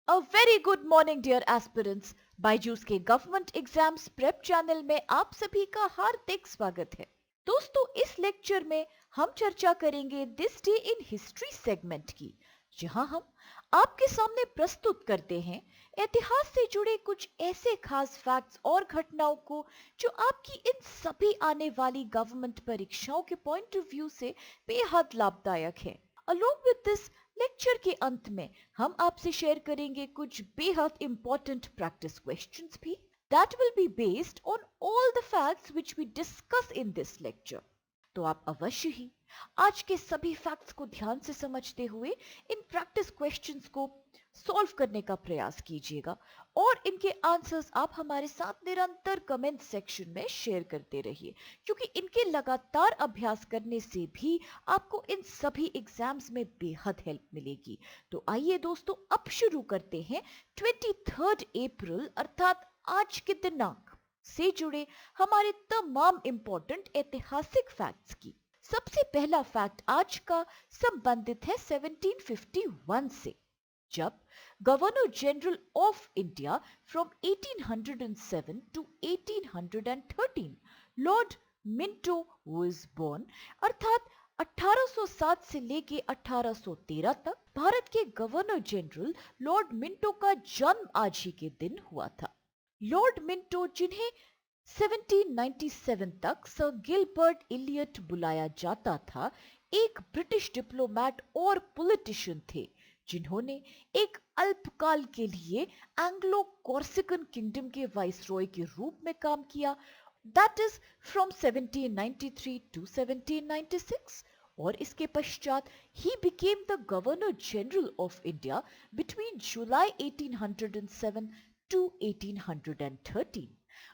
अ very good morning dear aspirants. Byju's के government exams prep channel में आप सभी का हार्दिक स्वागत है। दोस्तों, इस लेक्चर में हम चर्चा करेंगे this day in history segment की, जहां हम आपके सामने प्रस्तुत करते हैं इतिहास से जुड़े कुछ ऐसे खास फैक्ट्स और घटनाओं को जो आपकी इन सभी आने वाली गवर्नमेंट परीक्षाओं के पॉइंट ऑफ व्यू से बेहद लाभदायक है। अलोंग विद दिस, लेक्चर के अंत में हम आपसे शेयर करेंगे कुछ बेहद इंपॉर्टेंट प्रैक्टिस क्वेश्चंस भी that will be based on all the facts which we discuss in this lecture। तो आप अवश्य ही आज के सभी फैक्ट्स को ध्यान से समझते हुए इन प्रैक्टिस क्वेश्चंस को सॉल्व करने का प्रयास कीजिएगा और इनके आंसर्स आप हमारे साथ निरंतर कमेंट सेक्शन में शेयर करते रहिए, क्योंकि इनके लगातार अभ्यास करने से भी आपको इन सभी एग्जाम्स में बेहद हेल्प मिलेगी। तो आइए दोस्तों, अब शुरू करते हैं 23 अप्रैल अर्थात आज के दिनांक से जुड़े हमारे तमाम इंपॉर्टेंट ऐतिहासिक फैक्ट्स की। सबसे पहला फैक्ट आज का संबंधित है 1751 से, जब governor general of India from 1807 to 1813 lord Minto was born, अर्थात 1807 से लेके 1813 तक भारत के गवर्नर जनरल लॉर्ड मिंटो का जन्म आज ही के दिन हुआ था। लॉर्ड मिंटो, जिन्हें 1797 तक सर गिलबर्ट इलियट बुलाया जाता था, एक ब्रिटिश डिप्लोमैट और पॉलिटिशियन थे जिन्होंने एक अल्पकाल के लिए एंग्लो कॉर्सिकन किंगडम के वाइसरॉय के रूप में काम किया, दैट इज फ्रॉम 1793 टू 1796, और इसके पश्चात ही became the governor general of India between July 1807 to 1813।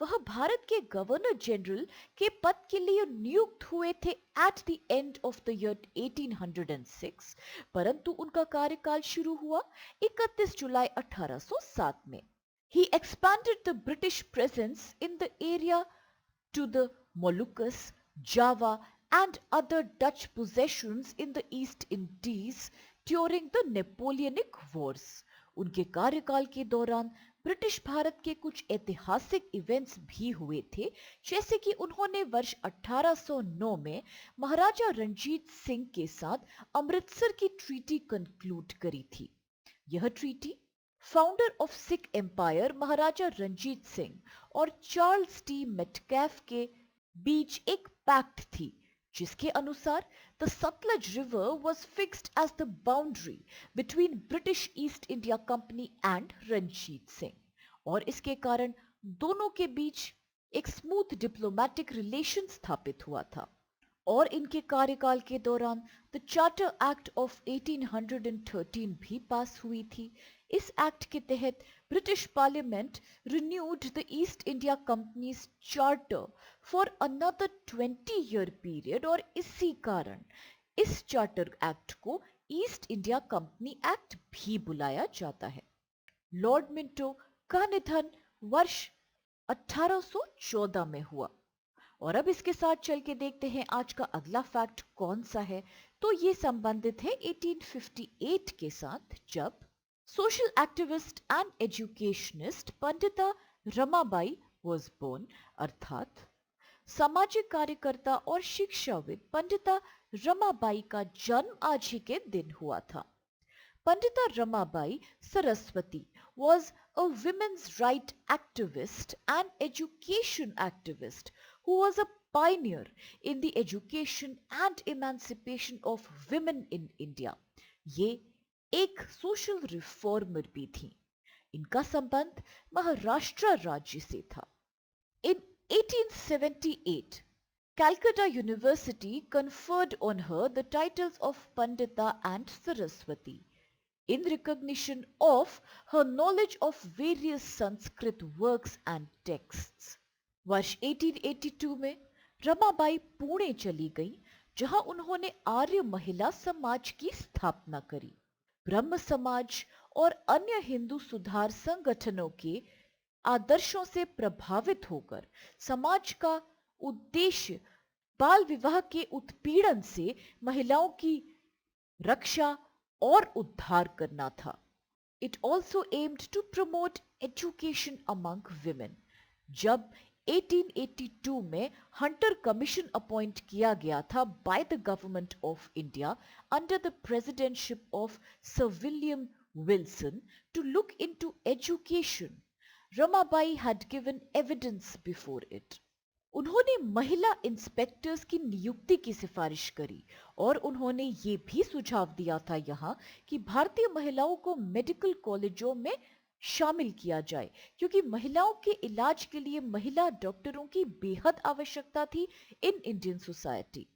वह भारत के गवर्नर जनरल के पद के लिए नियुक्त हुए थे at the end of the year 1806, परंतु उनका कार्यकाल शुरू हुआ 31 जुलाई 1807 में। He expanded the British presence in the area to the Moluccas, Java and other Dutch possessions in the East Indies during the Napoleonic Wars। उनके कार्यकाल के दौरान ब्रिटिश भारत के कुछ ऐतिहासिक इवेंट्स भी हुए थे, जैसे कि उन्होंने वर्ष 1809 में महाराजा रणजीत सिंह के साथ अमृतसर की ट्रीटी कंक्लूड करी थी। यह treaty founder of Sikh empire Maharaja Ranjit Singh और चार्ल्स टी मेटकैफ के बीच एक पैक्ट थी, जिसके अनुसार the Sutlej river was fixed as the boundary between British East India company and Ranjit Singh, और इसके कारण दोनों के बीच एक स्मूथ डिप्लोमेटिक रिलेशन स्थापित हुआ था। और इनके कार्यकाल के दौरान द चार्टर एक्ट ऑफ 1813 भी पास हुई थी। इस एक्ट के तहत British parliament renewed the east India companies charter for another 20 year period, और इसी कारण इस चार्टर एक्ट को ईस्ट इंडिया कंपनी एक्ट भी बुलाया जाता है। लॉर्ड मिंटो का निधन वर्ष 1814 में हुआ। और अब इसके साथ चल के देखते हैं आज का अगला फैक्ट कौन सा है। तो ये संबंधित है 1858 के साथ, जब social activist and educationist Pandita Ramabai was born, अर्थात सामाजिक कार्यकर्ता और शिक्षाविद पंडिता रमाबाई का जन्म आज ही के दिन हुआ था। Pandita Ramabai Saraswati was a women's right activist and education activist who was a pioneer in the education and emancipation of women in India। ये एक सोशल रिफॉर्मर भी थी। इनका संबंध महाराष्ट्र राज्य से था। In 1878, Calcutta University conferred on her the titles of Pandita and Saraswati in recognition of her knowledge of various Sanskrit works and texts। वर्ष 1882 में रमाबाई पुणे चली गई, जहां उन्होंने आर्य महिला समाज की स्थापना करी। ब्रह्म समाज और अन्य हिंदू सुधार संगठनों के आदर्शों से प्रभावित होकर समाज का उद्देश्य बाल विवाह के उत्पीड़न से महिलाओं की रक्षा और उद्धार करना था। It also aimed to promote education among women. जब 1882 में हंटर कमीशन अपॉइंट किया गया था by the government of India under the presidentship of sir William Wilson to look into education, Ramabai had given evidence before it. उन्होंने महिला inspectors की नियुक्ति की सिफारिश करी और उन्होंने ये भी सुझाव दिया था यहाँ कि भारतीय महिलाओं को मेडिकल कॉलेजों में शामिल किया जाए, क्योंकि महिलाओं के इलाज के लिए महिला डॉक्टरों की बेहद आवश्यकता थी इन इंडियन सोसाइटी।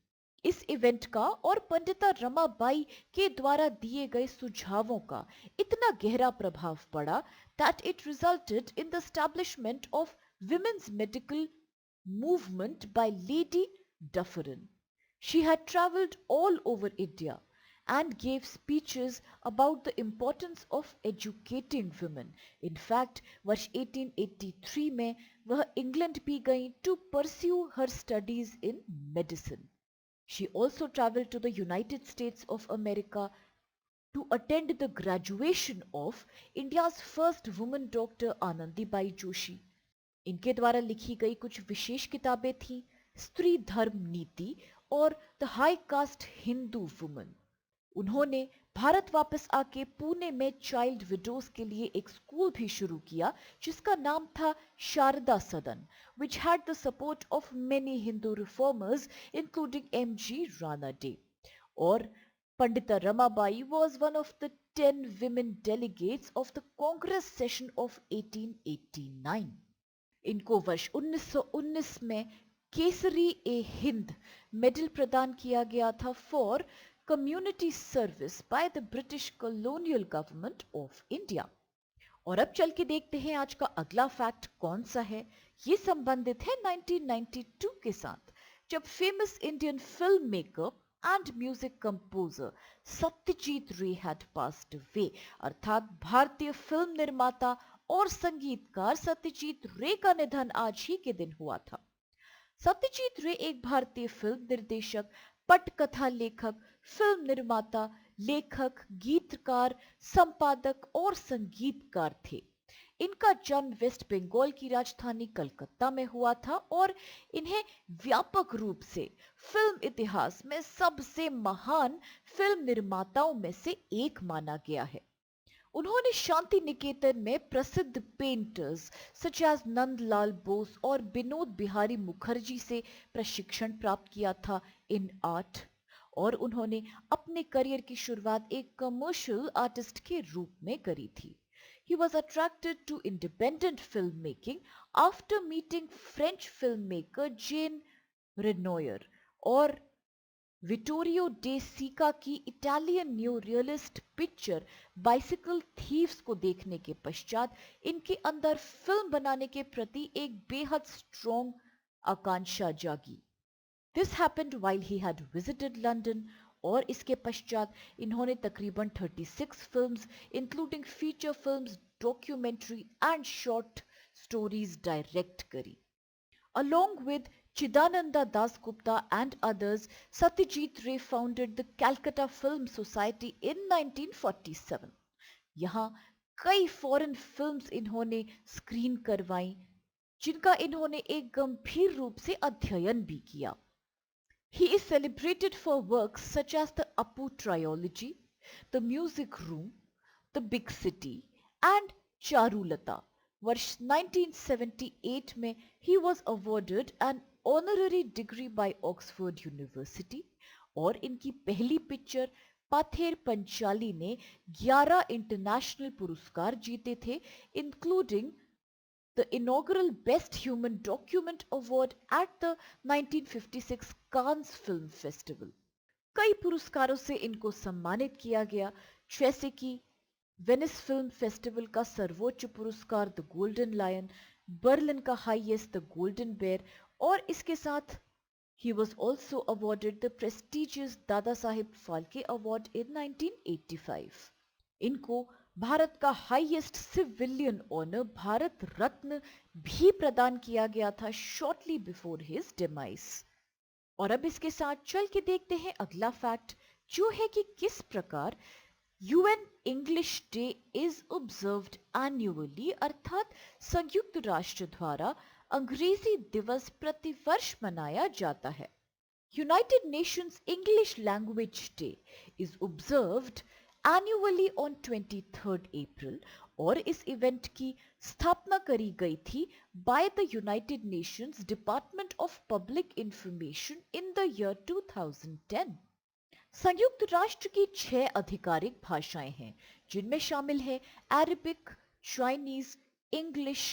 इस इवेंट का और पंडिता रमाबाई के द्वारा दिए गए सुझावों का इतना गहरा प्रभाव पड़ा that it resulted in the establishment of women's medical movement by Lady Dufferin. She had traveled all over India and gave speeches about the importance of educating women. In fact, वर्ष 1883 में वह इंग्लैंड भी गई to pursue her studies in medicine. She also traveled to the United States of America to attend the graduation of India's first woman doctor Anandibai Joshi. इनके द्वारा लिखी गई कुछ विशेष किताबें थीं स्त्री धर्म नीति और the high cast Hindu woman. उन्होंने भारत वापस आके पुणे में चाइल्ड विडोज के लिए एक स्कूल भी शुरू किया जिसका नाम था शारदा सदन, which had the support of many Hindu reformers including M.G. Ranade. और Pandita Ramabai was one of the 10 women delegates of the Congress session of 1889. इनको वर्ष 1919 में केसरी ए हिंद मेडल प्रदान किया गया था for community service by the British colonial government of India. और अब चल के देखते हैं आज का अगला फैक्ट कौन सा है। ये संबंधित है 1992 के साथ, जब famous Indian film maker and music composer Satyajit रे हैड पास्ड अवे, अर्थात भारतीय फिल्म निर्माता और संगीतकार सत्यजीत रे का निधन आज ही के दिन हुआ था। सत्यजीत रे एक भारतीय फिल्म निर्देशक, पटकथा लेखक, फिल्म निर्माता, लेखक, गीतकार, संपादक और संगीतकार थे। इनका जन्म वेस्ट बंगाल की राजधानी कलकत्ता में हुआ था और इन्हें व्यापक रूप से फिल्म इतिहास में सबसे महान फिल्म निर्माताओं में से एक माना गया है। उन्होंने शांति निकेतन में प्रसिद्ध painters such as Nandalal Bose और विनोद बिहारी मुखर्जी से प्रशिक्षण प्राप्त किया था इन आर्ट, और उन्होंने अपने करियर की शुरुआत एक कमर्शियल आर्टिस्ट के रूप में करी थी। He was attracted to independent filmmaking after meeting French filmmaker Jean Renoir और विटोरियो डे सिका की Italian new realist picture bicycle thieves को देखने के पश्चात इनके अंदर फिल्म बनाने के प्रति एक बेहद स्ट्रॉन्ग आकांक्षा जागी। This happened while he had visited London, और इसके पश्चात इन्होंने तकरीबन 36 films including feature films, documentary and short stories direct करी। Along with Chidananda Dasgupta and others, Satyajit Ray founded the Calcutta Film Society in 1947. यहाँ कई foreign films इन्होंने screen करवाई जिनका इन्होंने एक गंभीर रूप से अध्ययन भी किया। He is celebrated for works such as the Apu Trilogy, the Music Room, the Big City and Charulata. वर्ष 1978 में he was awarded an honorary degree by Oxford University, और इनकी पहली पिक्चर पाथेर पंचाली ने 11 इंटरनेशनल पुरस्कार जीते थे, including the inaugural best human document award at the 1956 Cannes film festival. कई पुरस्कारों से इनको सम्मानित किया गया, जैसे कि वेनिस फिल्म फेस्टिवल का सर्वोच्च पुरस्कार द गोल्डन लायन, बर्लिन का हाईएस्ट द गोल्डन बेयर, और इसके साथ he was also awarded the prestigious दादा साहिब फाल्के अवार्ड in 1985। इनको भारत का highest civilian honour Bharat Ratna भी प्रदान किया गया था शॉर्टली बिफोर हिज डिमाइस। और अब इसके साथ चल के देखते हैं अगला फैक्ट, जो है कि किस प्रकार UN English day is observed annually अर्थात संयुक्त राष्ट्र द्वारा अंग्रेजी दिवस प्रतिवर्ष मनाया जाता है। United Nations English language day is observed annually on 23rd अप्रैल और इस इवेंट की स्थापना करी गई थी by the United Nations department of public information in the year 2010। संयुक्त राष्ट्र की 6 आधिकारिक भाषाएं हैं जिनमें शामिल है Arabic, Chinese, English,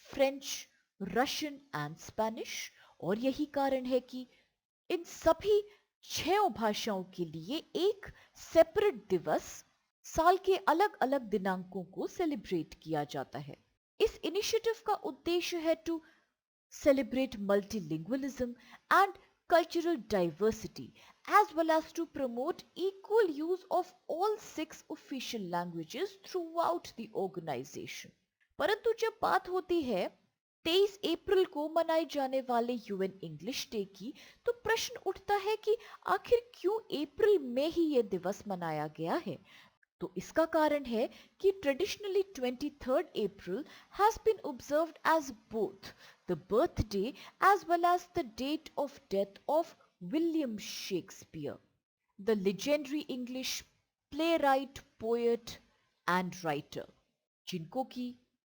French, Russian and Spanish. और यही कारण है कि इन सभी 6 भाषाओं के लिए एक सेपरेट दिवस साल के अलग अलग दिनांकों को सेलिब्रेट किया जाता है। इस इनिशिएटिव का उद्देश्य है to celebrate multilingualism and cultural diversity as well as to promote equal use of all 6 official languages throughout the organization। परंतु जब बात होती है 23 अप्रैल को मनाए जाने वाले यूएन इंग्लिश डे की, तो प्रश्न उठता है कि आखिर क्यों अप्रैल में ही यह दिवस मनाया गया है। तो इसका कारण है कि traditionally 23rd April has been observed as both the birthday as well as the date of death of William Shakespeare, the legendary English playwright, poet and writer, जिनको की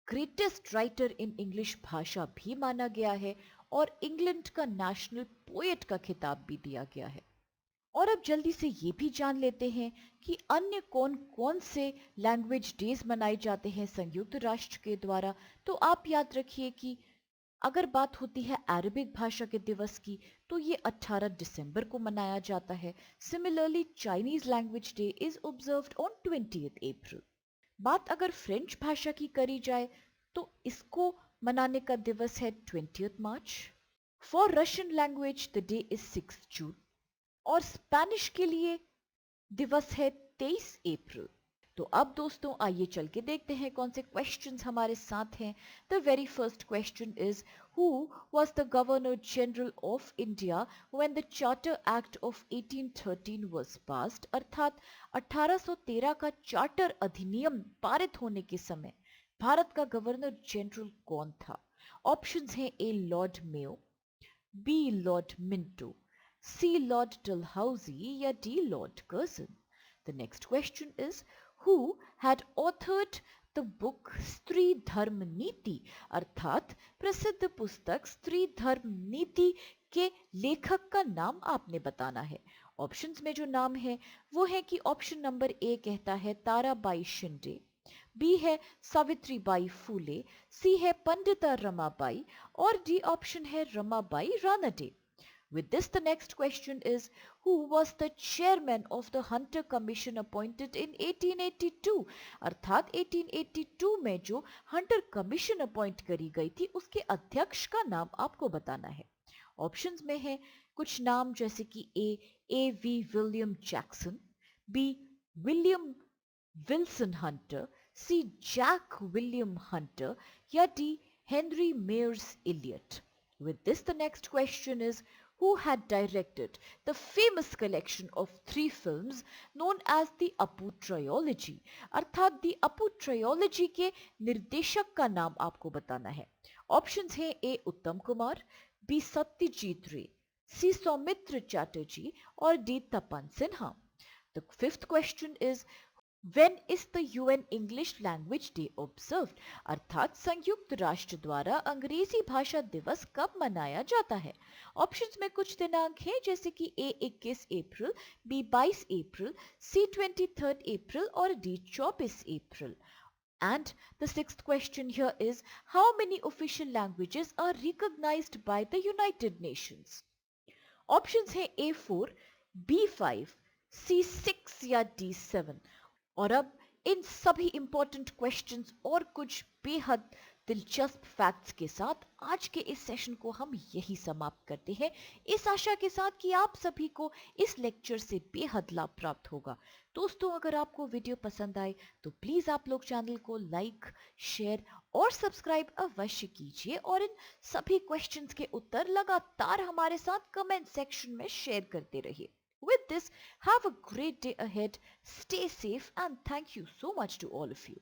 ग्रेटेस्ट राइटर इन इंग्लिश भाषा भी माना गया है और England का national poet का खिताब भी दिया गया है। और अब जल्दी से ये भी जान लेते हैं कि अन्य कौन कौन से लैंग्वेज डेज मनाए जाते हैं संयुक्त राष्ट्र के द्वारा। तो आप याद रखिए कि अगर बात होती है अरबिक भाषा के दिवस की, तो ये 18 दिसंबर को मनाया जाता है। Similarly Chinese language day is observed on 20th अप्रैल। बात अगर फ्रेंच भाषा की करी जाए तो इसको मनाने का दिवस है 20th March. For Russian language the day is 6 जून और स्पेनिश के लिए दिवस है 23 अप्रैल। तो अब दोस्तों आइए चल के देखते हैं कौन से क्वेश्चंस हमारे साथ हैं। The very first question is who was the governor general of India when the charter act of 1813 was passed, अर्थात 1813 का चार्टर अधिनियम पारित होने के समय भारत का गवर्नर जनरल कौन था। ऑप्शंस हैं A Lord Mayo, B Lord Minto, C. Lord Dalhousie या D. Lord Curzon. The next question is who had authored the book स्त्री धर्म नीति, अर्थात प्रसिद्ध पुस्तक स्त्री धर्म नीति के लेखक का नाम आपने बताना है। ऑप्शंस में जो नाम है वो है कि ऑप्शन नंबर ए कहता है ताराबाई शिंदे, बी है सावित्रीबाई फूले, सी है पंडिता रमाबाई और डी ऑप्शन है Ramabai Ranade. With this, the next question is who was the chairman of the Hunter Commission appointed in 1882? अर्थात 1882 में जो हंटर कमीशन अपॉइंट करी गई थी उसके अध्यक्ष का नाम आपको बताना है। ऑप्शंस में है कुछ नाम जैसे कि A V William Jackson, B William Wilson Hunter, C Jack William Hunter या D Henry Myers Elliot. With this, the next question is who had directed the famous collection of 3 films known as the Apu Trilogy, अर्थात the Apu Trilogy के निर्देशक का नाम आपको बताना है। Options हैं ए उत्तम कुमार, बी सत्यजीत रे, सी सौमित्र चैटर्जी और D Tapan Sinha. The fifth question is When is the UN English Language Day observed? अर्थात संयुक्त राष्ट्र द्वारा अंग्रेजी भाषा दिवस कब मनाया जाता है। ऑप्शंस में कुछ दिनांक हैं जैसे कि ए 21 अप्रैल, बी 22 अप्रैल, सी 23rd अप्रैल और D 24 April. And the sixth question here is how many official languages are recognized by the United Nations? Options हैं A4, B5, C6 या D7। और अब इन सभी इंपॉर्टेंट क्वेश्चंस और कुछ बेहद दिलचस्प फैक्ट्स के साथ आज के इस सेशन को हम यही समाप्त करते हैं, इस आशा के साथ कि आप सभी को इस लेक्चर से बेहद लाभ प्राप्त होगा। दोस्तों अगर आपको वीडियो पसंद आए तो प्लीज आप लोग चैनल को लाइक, शेयर और सब्सक्राइब अवश्य कीजिए और इन सभी क्वेश्चंस के उत्तर लगातार हमारे साथ कमेंट सेक्शन में शेयर करते रहिए। With this, have a great day ahead, stay safe, and thank you so much to all of you.